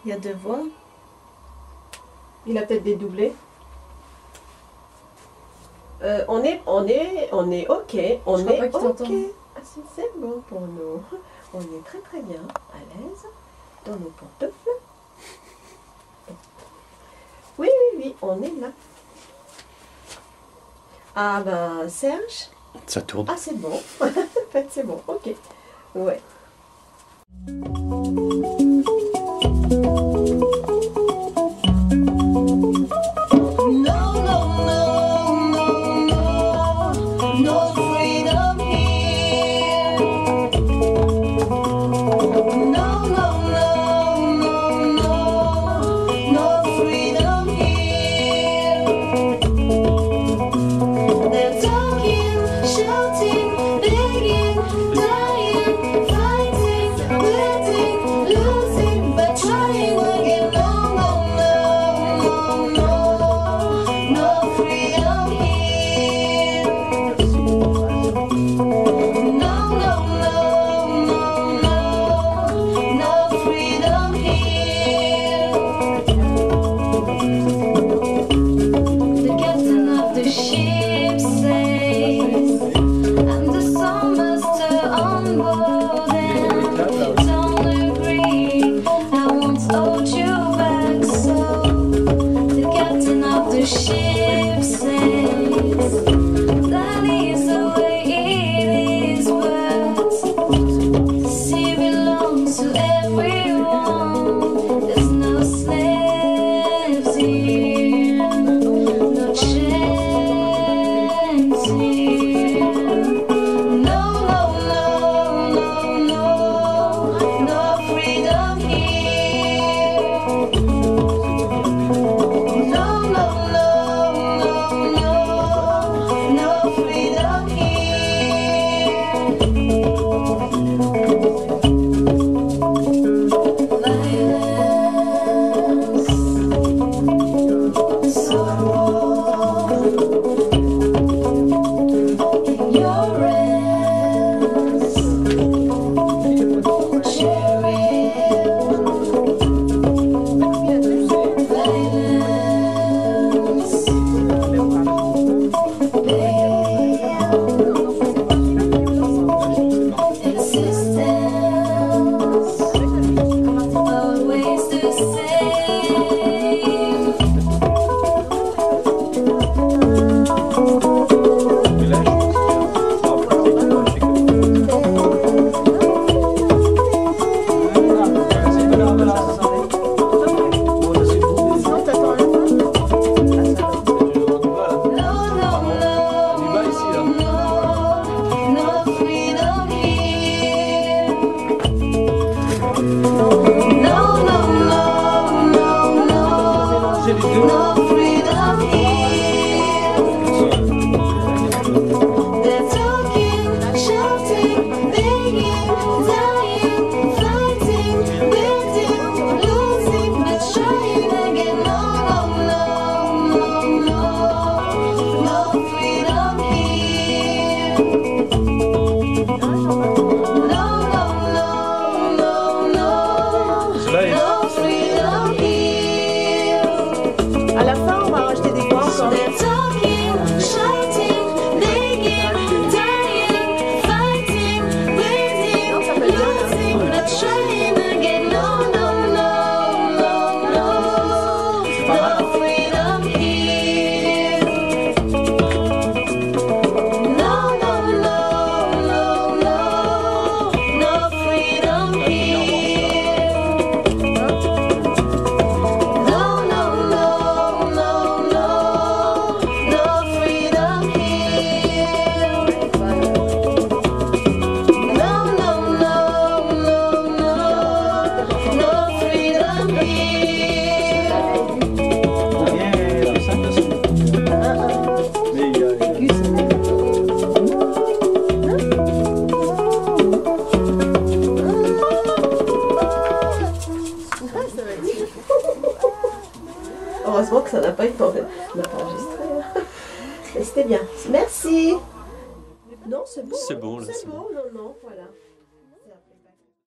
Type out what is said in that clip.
Il y a deux voix. Il a peut-être des doublés. On est ok. On est ok. Ah, c'est bon pour nous. On est très très bien à l'aise dans nos pantoufles. Oui, on est là. Ah ben Serge. Ça tourne. Ah c'est bon. En fait c'est bon. Ok. Ouais. Heureusement que ça n'a pas été enregistré. Mais c'était bien. Merci. Non, c'est bon. C'est bon, là. C'est bon, non, voilà.